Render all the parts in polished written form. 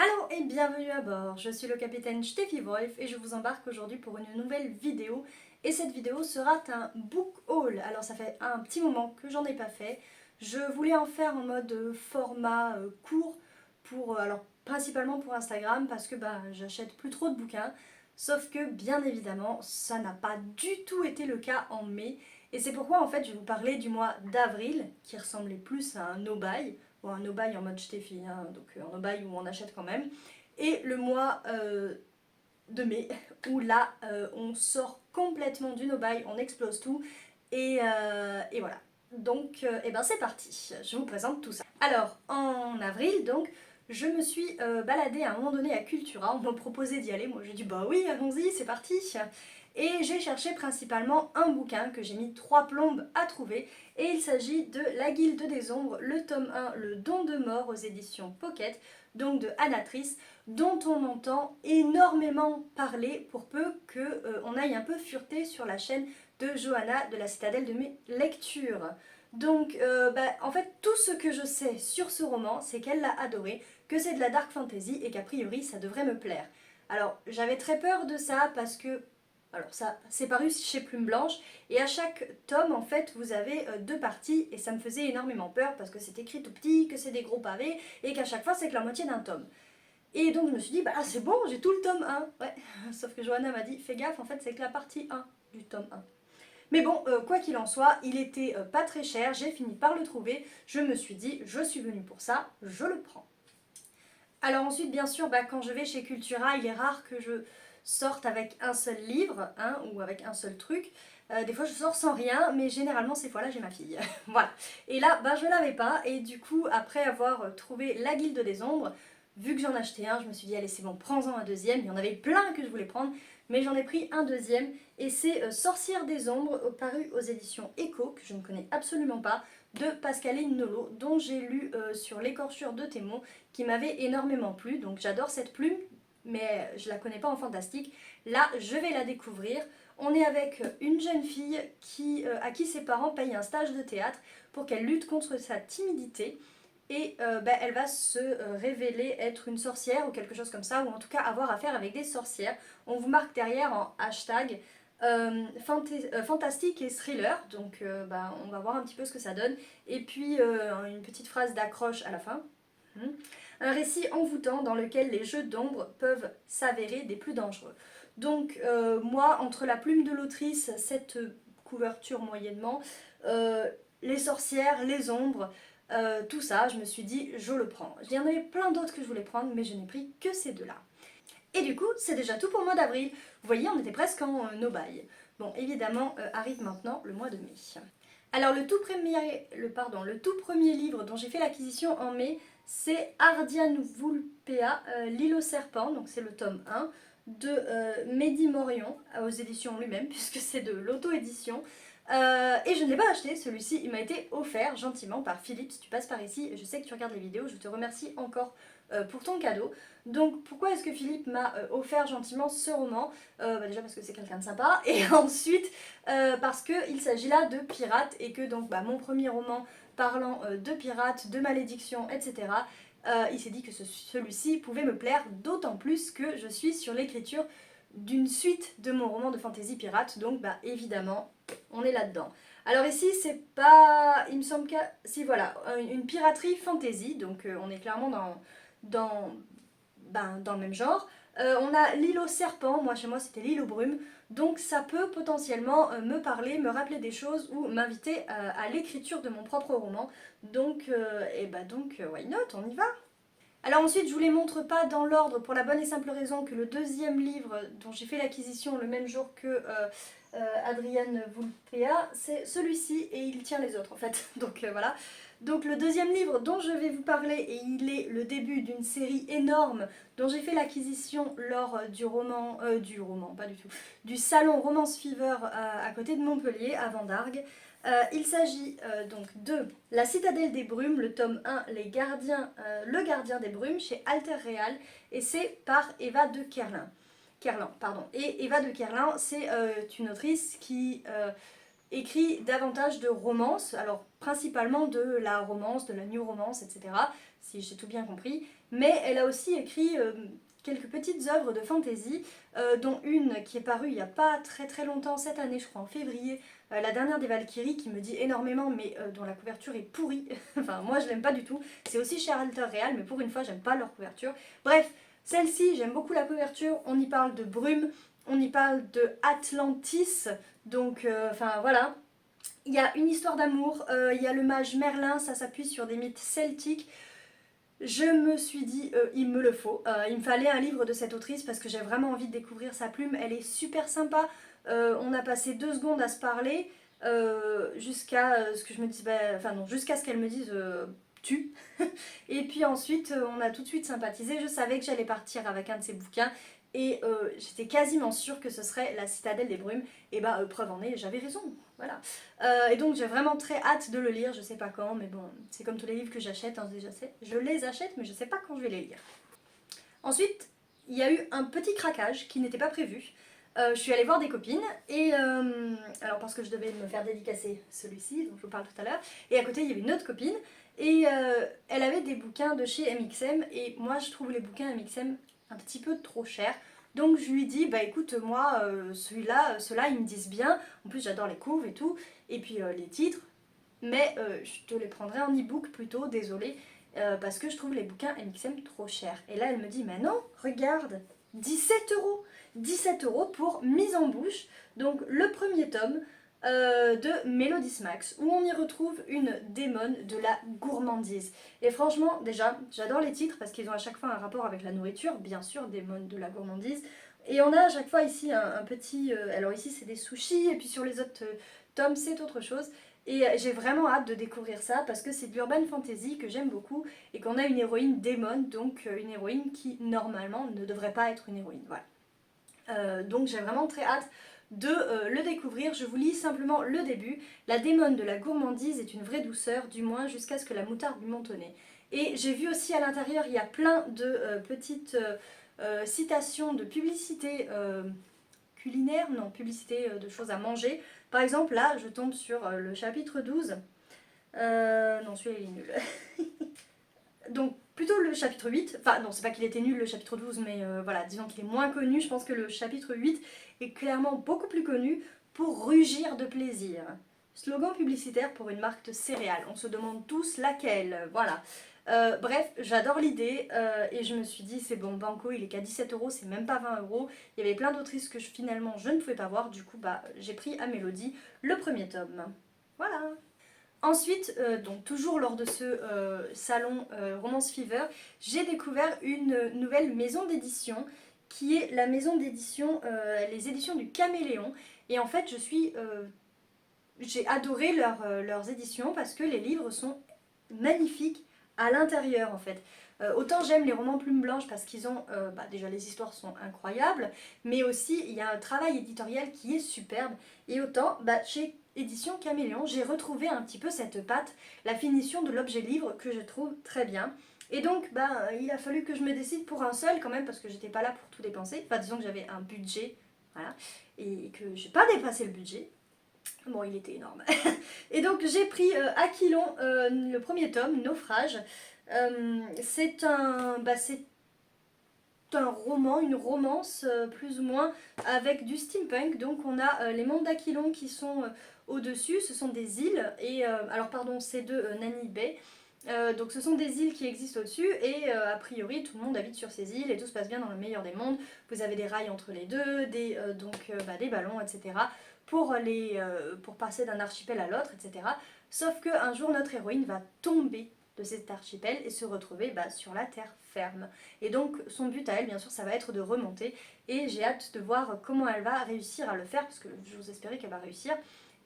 Hallo et bienvenue à bord, je suis le capitaine Steffi Wolf et je vous embarque aujourd'hui pour une nouvelle vidéo. Et cette vidéo sera un book haul. Alors ça fait un petit moment que j'en ai pas fait. Je voulais en faire en mode format court, alors principalement pour Instagram parce que j'achète plus trop de bouquins. Sauf que bien évidemment ça n'a pas du tout été le cas en mai. Et c'est pourquoi en fait je vais vous parler du mois d'avril qui ressemblait plus à un no-buy. Bon, un no-buy en mode Steffi, hein, donc un no-buy où on achète quand même. Et le mois de mai, où là, on sort complètement du no-buy, on explose tout, et voilà. Donc, c'est parti, je vous présente tout ça. Alors, en avril, donc, je me suis baladée à un moment donné à Cultura, on m'a proposé d'y aller, moi j'ai dit bah oui, allons-y, c'est parti. Et j'ai cherché principalement un bouquin que j'ai mis 3 plombes à trouver, et il s'agit de La Guilde des Ombres, le tome 1, Le Don de Mort aux éditions Pocket, donc de Anatrice, dont on entend énormément parler pour peu qu'on aille un peu fureter sur la chaîne de Johanna de la Citadelle de mes lectures. Donc en fait tout ce que je sais sur ce roman c'est qu'elle l'a adoré, que c'est de la dark fantasy et qu'a priori ça devrait me plaire. Alors j'avais très peur de ça parce que alors ça, c'est paru chez Plume Blanche, et à chaque tome, en fait, vous avez deux parties, et ça me faisait énormément peur, parce que c'est écrit tout petit, que c'est des gros pavés, et qu'à chaque fois, c'est que la moitié d'un tome. Et donc je me suis dit, bah c'est bon, j'ai tout le tome 1. Ouais, sauf que Johanna m'a dit, fais gaffe, en fait, c'est que la partie 1 du tome 1. Mais bon, quoi qu'il en soit, il était pas très cher, j'ai fini par le trouver, je me suis dit, je suis venue pour ça, je le prends. Alors ensuite, bien sûr, quand je vais chez Cultura, il est rare que je sorte avec un seul livre, hein, ou avec un seul truc. Des fois, je sors sans rien, mais généralement, ces fois-là, j'ai ma fille. Voilà. Et là, je l'avais pas, et du coup, après avoir trouvé La Guilde des Ombres, vu que j'en achetais un, je me suis dit, allez, c'est bon, prends-en un deuxième. Il y en avait plein que je voulais prendre, mais j'en ai pris un deuxième, et c'est Sorcière des Ombres, paru aux éditions Echo, que je ne connais absolument pas, de Pascaline Nolo, dont j'ai lu sur l'écorchure de tes mots, qui m'avait énormément plu. Donc j'adore cette plume, mais je la connais pas en fantastique. Là, je vais la découvrir. On est avec une jeune fille à qui ses parents payent un stage de théâtre pour qu'elle lutte contre sa timidité. Et elle va se révéler être une sorcière ou quelque chose comme ça, ou en tout cas avoir affaire avec des sorcières. On vous marque derrière en hashtag fantastique et thriller, donc on va voir un petit peu ce que ça donne. Et puis une petite phrase d'accroche à la fin. Un récit envoûtant dans lequel les jeux d'ombre peuvent s'avérer des plus dangereux. Donc moi, entre la plume de l'autrice, cette couverture moyennement, les sorcières, les ombres, tout ça, je me suis dit, je le prends. Il y en avait plein d'autres que je voulais prendre, mais je n'ai pris que ces deux-là. Et du coup, c'est déjà tout pour le mois d'avril. Vous voyez, on était presque en no-buy. Bon, évidemment, arrive maintenant le mois de mai. Alors le tout premier livre dont j'ai fait l'acquisition en mai, c'est Ardian Vulpea, L'île aux serpents, donc c'est le tome 1 de Mehdi Morion, aux éditions lui-même, puisque c'est de l'auto-édition. Et je ne l'ai pas acheté, celui-ci il m'a été offert gentiment par Philippe. Si tu passes par ici, je sais que tu regardes les vidéos, je te remercie encore pour ton cadeau. Donc pourquoi est-ce que Philippe m'a offert gentiment ce roman? Déjà parce que c'est quelqu'un de sympa, et ensuite parce qu'il s'agit là de pirates, et que donc mon premier roman parlant de pirates, de malédictions, etc., il s'est dit que celui-ci pouvait me plaire, d'autant plus que je suis sur l'écriture d'une suite de mon roman de fantasy pirate, donc évidemment on est là-dedans. Alors ici c'est pas, il me semble que, si voilà, une piraterie fantasy, donc on est clairement dans, dans le même genre. On a l'île aux serpents, moi chez moi c'était l'île aux brumes, donc ça peut potentiellement me parler, me rappeler des choses ou m'inviter à l'écriture de mon propre roman. Donc, why not, on y va. Alors ensuite, je vous les montre pas dans l'ordre pour la bonne et simple raison que le deuxième livre dont j'ai fait l'acquisition le même jour que Adrienne Vulpea, c'est celui-ci, et il tient les autres en fait. Donc voilà. Donc le deuxième livre dont je vais vous parler, et il est le début d'une série énorme dont j'ai fait l'acquisition lors pas du tout, du salon Romance Fever à côté de Montpellier, à Vendargues. Il s'agit donc de La Citadelle des Brumes, le tome 1, Le Gardien des Brumes, chez Alter Real, et c'est par Eva de Kerlin. Et Eva de Kerlin, c'est une autrice qui écrit davantage de romances, alors principalement de la romance, de la new romance, etc., si j'ai tout bien compris. mais elle a aussi écrit quelques petites œuvres de fantasy, dont une qui est parue il n'y a pas très très longtemps, cette année je crois en février, la dernière des Valkyries, qui me dit énormément mais dont la couverture est pourrie. Enfin moi je l'aime pas du tout, c'est aussi chez Alter Real mais pour une fois j'aime pas leur couverture. Bref, celle-ci j'aime beaucoup la couverture, on y parle de brume, on y parle de Atlantis, donc enfin voilà. Il y a une histoire d'amour, il y a le mage Merlin, ça s'appuie sur des mythes celtiques. Je me suis dit, il me le faut. Il me fallait un livre de cette autrice parce que j'ai vraiment envie de découvrir sa plume. Elle est super sympa. On a passé 2 secondes à se parler jusqu'à ce que je me dise, enfin non, jusqu'à ce qu'elle me dise tu. Et puis ensuite, on a tout de suite sympathisé. Je savais que j'allais partir avec un de ses bouquins. Et j'étais quasiment sûre que ce serait La Citadelle des Brumes. Et bah, preuve en est, j'avais raison. Voilà. Et donc j'ai vraiment très hâte de le lire. Je sais pas quand, mais bon, c'est comme tous les livres que j'achète. Hein, déjà, je les achète, mais je sais pas quand je vais les lire. Ensuite, il y a eu un petit craquage qui n'était pas prévu. Je suis allée voir des copines et alors parce que je devais me faire dédicacer celui-ci dont je vous parle tout à l'heure, et à côté il y avait une autre copine et elle avait des bouquins de chez MXM et moi je trouve les bouquins MXM un petit peu trop chers. Donc je lui dis bah écoute moi ceux-là ils me disent bien, en plus j'adore les couves et tout, et puis les titres, mais je te les prendrai en e-book plutôt, désolée, parce que je trouve les bouquins MXM trop chers. Et là elle me dit mais non, regarde, 17 €. 17 € pour Mise en bouche, donc le premier tome de Mélodie Max, où on y retrouve une démone de la gourmandise. Et franchement, déjà, j'adore les titres parce qu'ils ont à chaque fois un rapport avec la nourriture, bien sûr, démone de la gourmandise. Et on a à chaque fois ici un petit... alors ici c'est des sushis, et puis sur les autres tomes c'est autre chose. Et j'ai vraiment hâte de découvrir ça parce que c'est de l'urban fantasy que j'aime beaucoup et qu'on a une héroïne démone, donc une héroïne qui normalement ne devrait pas être une héroïne. Voilà. Donc j'ai vraiment très hâte de le découvrir. Je vous lis simplement le début. La démone de la gourmandise est une vraie douceur, du moins jusqu'à ce que la moutarde lui monte au nez. Et j'ai vu aussi à l'intérieur, il y a plein de petites citations de publicités culinaires, non, publicités de choses à manger. Par exemple, là, je tombe sur le chapitre 12. Non, celui-là, il est nul. Donc plutôt le chapitre 8, enfin non c'est pas qu'il était nul le chapitre 12 mais voilà, disons qu'il est moins connu, je pense que le chapitre 8 est clairement beaucoup plus connu pour rugir de plaisir. Slogan publicitaire pour une marque de céréales, on se demande tous laquelle, voilà. Bref, j'adore l'idée et je me suis dit c'est bon, Banco il est qu'à 17 €, c'est même pas 20 €. Il y avait plein d'autrices que finalement je ne pouvais pas voir, du coup bah j'ai pris à Mélodie le premier tome. Voilà. Ensuite, donc toujours lors de ce salon Romance Fever, j'ai découvert une nouvelle maison d'édition qui est la maison d'édition, les éditions du Caméléon. Et en fait, j'ai adoré leurs éditions parce que les livres sont magnifiques à l'intérieur en fait. Autant j'aime les romans plumes blanches parce qu'ils ont, déjà les histoires sont incroyables, mais aussi il y a un travail éditorial qui est superbe. Et autant chez Édition Caméléon, j'ai retrouvé un petit peu cette patte, la finition de l'objet livre que je trouve très bien. Et donc il a fallu que je me décide pour un seul quand même parce que j'étais pas là pour tout dépenser. Enfin disons que j'avais un budget, voilà, et que j'ai pas dépassé le budget. Bon, il était énorme. Et donc j'ai pris Aquilon, le premier tome, Naufrage. C'est un roman, une romance plus ou moins avec du steampunk. Donc on a les mondes d'Aquilon qui sont au-dessus, ce sont des îles. Et alors pardon, c'est de Nani Bay. Donc ce sont des îles qui existent au-dessus et a priori tout le monde habite sur ces îles et tout se passe bien dans le meilleur des mondes. Vous avez des rails entre les deux, des ballons, etc. Pour passer d'un archipel à l'autre, etc. Sauf qu'un jour notre héroïne va tomber de cet archipel et se retrouver sur la terre ferme. Et donc son but à elle, bien sûr, ça va être de remonter et j'ai hâte de voir comment elle va réussir à le faire parce que je vous espérais qu'elle va réussir.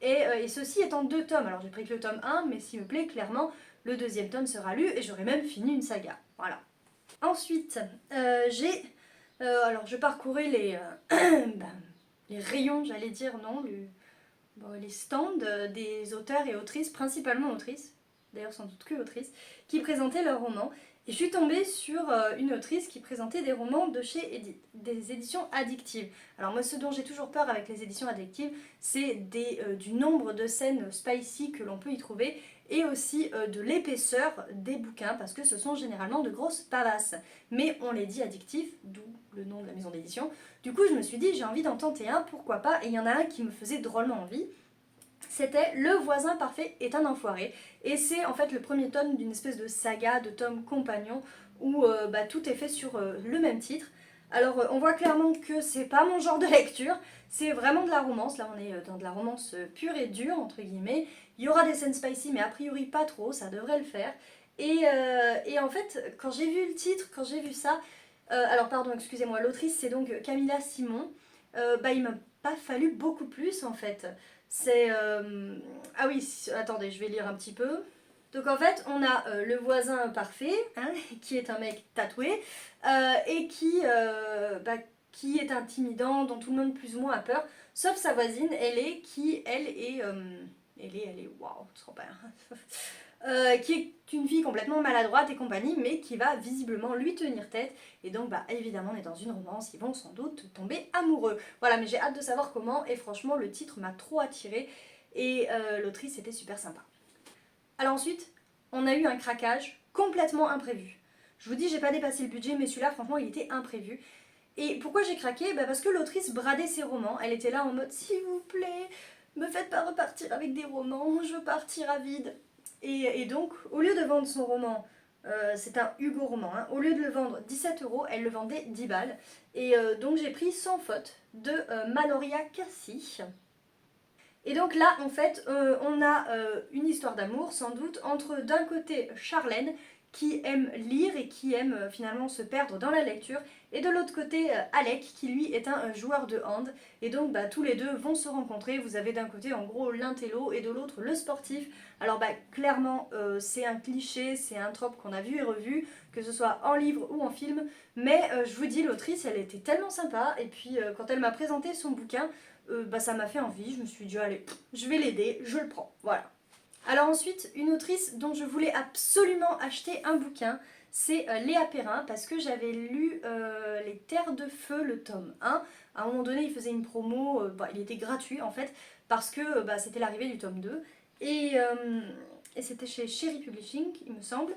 Et ceci est en 2 tomes, alors j'ai pris que le tome 1, mais s'il me plaît, clairement, le 2e tome sera lu et j'aurai même fini une saga. Voilà. Ensuite, alors je parcourais les rayons, j'allais dire, non, les stands des auteurs et autrices, principalement autrices, d'ailleurs sans doute que autrices, qui présentaient leurs romans. Et je suis tombée sur une autrice qui présentait des romans de chez des éditions addictives. Alors moi ce dont j'ai toujours peur avec les éditions addictives, c'est du nombre de scènes spicy que l'on peut y trouver et aussi de l'épaisseur des bouquins parce que ce sont généralement de grosses pavasses. Mais on les dit addictifs, d'où le nom de la maison d'édition. Du coup je me suis dit j'ai envie d'en tenter un, pourquoi pas, et il y en a un qui me faisait drôlement envie. C'était Le voisin parfait est un enfoiré. Et c'est en fait le premier tome d'une espèce de saga de tomes compagnons où tout est fait sur le même titre. Alors on voit clairement que c'est pas mon genre de lecture, c'est vraiment de la romance. Là on est dans de la romance pure et dure entre guillemets. Il y aura des scènes spicy mais a priori pas trop, ça devrait le faire. Et en fait quand j'ai vu le titre, quand j'ai vu ça, alors pardon excusez-moi, l'autrice c'est donc Camilla Simon, il m'a pas fallu beaucoup plus en fait. C'est... Ah oui, attendez, je vais lire un petit peu. Donc en fait, on a le voisin parfait, hein, qui est un mec tatoué, et qui est intimidant, dont tout le monde plus ou moins a peur, sauf sa voisine, waouh, je ne pas, qui est une fille complètement maladroite et compagnie, mais qui va visiblement lui tenir tête. Et donc, évidemment, on est dans une romance, ils vont sans doute tomber amoureux. Voilà, mais j'ai hâte de savoir comment, et franchement, le titre m'a trop attirée, et l'autrice était super sympa. Alors ensuite, on a eu un craquage complètement imprévu. Je vous dis, j'ai pas dépassé le budget, mais celui-là, franchement, il était imprévu. Et pourquoi j'ai craqué? Parce que l'autrice bradait ses romans. Elle était là en mode, s'il vous plaît, me faites pas repartir avec des romans, je veux partir à vide. Et donc, au lieu de vendre son roman, c'est un Hugo roman, hein, au lieu de le vendre 17 €, elle le vendait 10 balles. Et donc j'ai pris Sans faute de Maloria Cassie. Et donc là, en fait, on a une histoire d'amour, sans doute, entre d'un côté Charlène, qui aime lire et qui aime finalement se perdre dans la lecture, et de l'autre côté Alec, qui lui est un joueur de hand. Et donc tous les deux vont se rencontrer. Vous avez d'un côté en gros l'intello et de l'autre le sportif. Alors clairement c'est un cliché, c'est un trope qu'on a vu et revu, que ce soit en livre ou en film. Mais je vous dis, l'autrice elle était tellement sympa, et puis quand elle m'a présenté son bouquin, ça m'a fait envie. Je me suis dit allez, je vais l'aider, je le prends, voilà. Alors ensuite, une autrice dont je voulais absolument acheter un bouquin, c'est Léa Perrin, parce que j'avais lu Les Terres de Feu, le tome 1. À un moment donné, il faisait une promo, il était gratuit en fait, parce que c'était l'arrivée du tome 2. Et c'était chez Cherry Publishing, il me semble.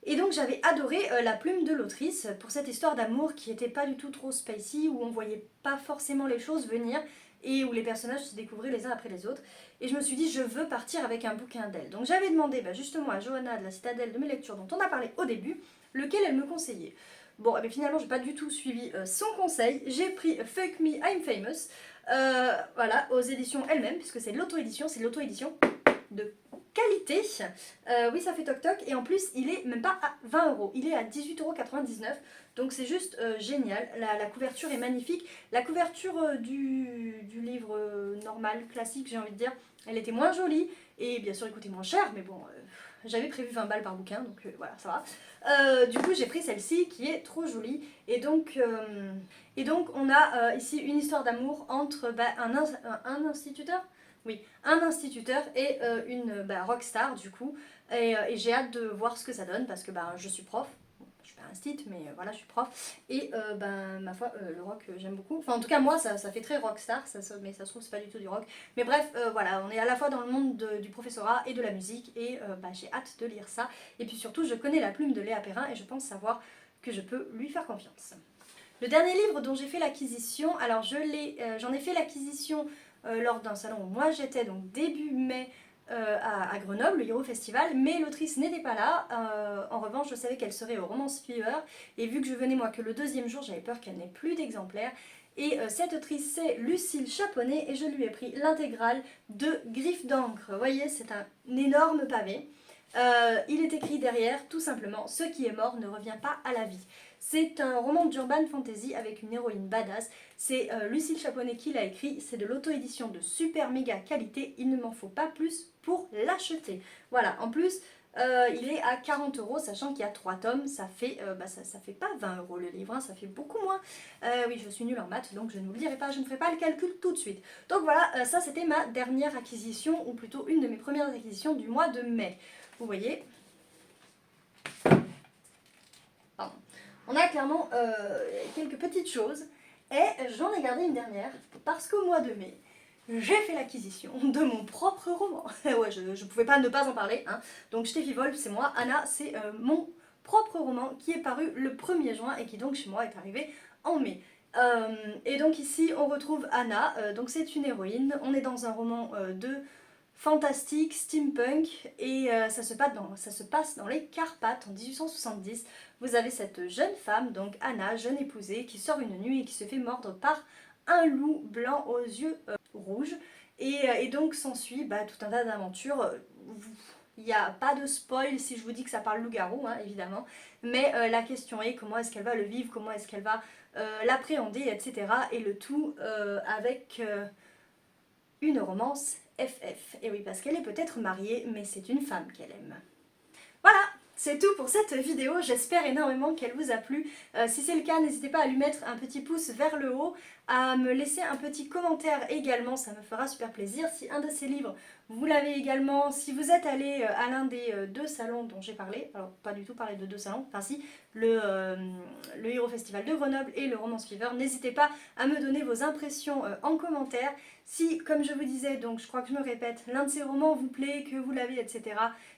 Et donc j'avais adoré la plume de l'autrice pour cette histoire d'amour qui était pas du tout trop spicy, où on voyait pas forcément les choses venir, et où les personnages se découvraient les uns après les autres. Et je me suis dit, je veux partir avec un bouquin d'elle. Donc j'avais demandé justement à Johanna de la Citadelle de mes lectures, dont on a parlé au début, lequel elle me conseillait. Bon, finalement, j'ai pas du tout suivi son conseil. J'ai pris Fuck Me, I'm Famous, voilà, aux éditions elles-mêmes, puisque c'est de l'auto-édition, de qualité. Oui, ça fait toc toc, et en plus, il est même pas à 20 €, il est à 18,99 €. Donc c'est juste génial, la couverture est magnifique. La couverture du livre normal, classique j'ai envie de dire, elle était moins jolie et bien sûr il coûtait moins cher, mais bon, j'avais prévu 20 balles par bouquin, donc voilà, ça va. Du coup j'ai pris celle-ci qui est trop jolie, et donc on a ici une histoire d'amour entre un instituteur. Oui, un instituteur et une rockstar du coup, et j'ai hâte de voir ce que ça donne parce que je suis prof. Je suis pas instit, mais voilà, je suis prof. Et ma foi, le rock, j'aime beaucoup. Enfin, en tout cas, moi, ça fait très rockstar, mais ça se trouve, c'est pas du tout du rock. Mais bref, voilà, on est à la fois dans le monde du professorat et de la musique, et j'ai hâte de lire ça. Et puis surtout, je connais la plume de Léa Perrin et je pense savoir que je peux lui faire confiance. Le dernier livre dont j'ai fait l'acquisition, alors j'en ai fait l'acquisition lors d'un salon où moi j'étais, donc début mai, à Grenoble, le Hero Festival, mais l'autrice n'était pas là. En revanche, je savais qu'elle serait au Romance Fever, et vu que je venais moi que le deuxième jour, j'avais peur qu'elle n'ait plus d'exemplaires. Et cette autrice, c'est Lucille Chaponnet, et je lui ai pris l'intégrale de Griffes d'encre. Vous voyez, c'est un énorme pavé. Il est écrit derrière, tout simplement, ce qui est mort ne revient pas à la vie. C'est un roman d'urban fantasy avec une héroïne badass. C'est Lucille Chaponnet qui l'a écrit. C'est de l'auto-édition de super méga qualité. Il ne m'en faut pas plus pour l'acheter. Voilà, en plus, il est à 40 €, sachant qu'il y a 3 tomes. Ça fait, ça fait pas 20 € le livre, hein, ça fait beaucoup moins. Oui, je suis nulle en maths, donc je ne vous le dirai pas, je ne ferai pas le calcul tout de suite. Donc voilà, ça c'était ma dernière acquisition, ou plutôt une de mes premières acquisitions du mois de mai. Vous voyez, On a clairement quelques petites choses. Et j'en ai gardé une dernière parce qu'au mois de mai, j'ai fait l'acquisition de mon propre roman. Ouais, je pouvais pas ne pas en parler. Hein. Donc Steffi Wolf, c'est moi. Anna, c'est mon propre roman qui est paru le 1er juin et qui donc chez moi est arrivé en mai. Et donc ici, on retrouve Anna. Donc c'est une héroïne. On est dans un roman de fantastique, steampunk, et ça se passe dans les Carpates en 1870. Vous avez cette jeune femme, donc Anna, jeune épousée, qui sort une nuit et qui se fait mordre par un loup blanc aux yeux rouges. Et donc s'ensuit tout un tas d'aventures. Il n'y a pas de spoil si je vous dis que ça parle loup-garou, hein, évidemment. Mais la question est comment est-ce qu'elle va le vivre, comment est-ce qu'elle va l'appréhender, etc. Et le tout avec une romance FF. Et oui, parce qu'elle est peut-être mariée, mais c'est une femme qu'elle aime. Voilà, c'est tout pour cette vidéo, j'espère énormément qu'elle vous a plu. Si c'est le cas, n'hésitez pas à lui mettre un petit pouce vers le haut, à me laisser un petit commentaire également, ça me fera super plaisir. Si un de ces livres, vous l'avez également, si vous êtes allé à l'un des deux salons dont j'ai parlé, alors pas du tout parler de deux salons, enfin si, le Hero Festival de Grenoble et le Romance Fever, n'hésitez pas à me donner vos impressions en commentaire. Si, comme je vous disais, donc je crois que je me répète, l'un de ces romans vous plaît, que vous l'avez, etc.,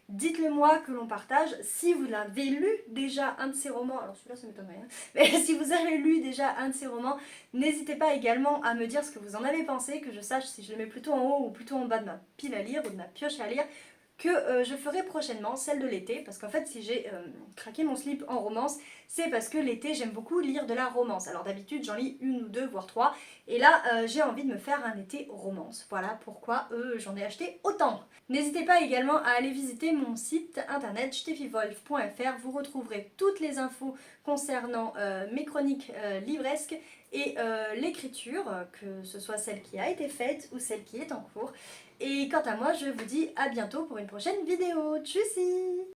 dites-le moi, que l'on partage. Si vous l'avez lu déjà un de ces romans, alors celui-là ça m'étonnerait, hein, mais si vous avez lu déjà un de ces romans, n'hésitez pas également à me dire ce que vous en avez pensé, que je sache si je le mets plutôt en haut ou plutôt en bas de ma pile à lire ou de ma pioche à lire, que je ferai prochainement, celle de l'été, parce qu'en fait si j'ai craqué mon slip en romance, c'est parce que l'été j'aime beaucoup lire de la romance. Alors d'habitude j'en lis une ou deux, voire trois, et là j'ai envie de me faire un été romance. Voilà pourquoi j'en ai acheté autant. N'hésitez pas également à aller visiter mon site internet steffivolf.fr, vous retrouverez toutes les infos concernant mes chroniques livresques et l'écriture, que ce soit celle qui a été faite ou celle qui est en cours. Et quant à moi, je vous dis à bientôt pour une prochaine vidéo. Tchussy!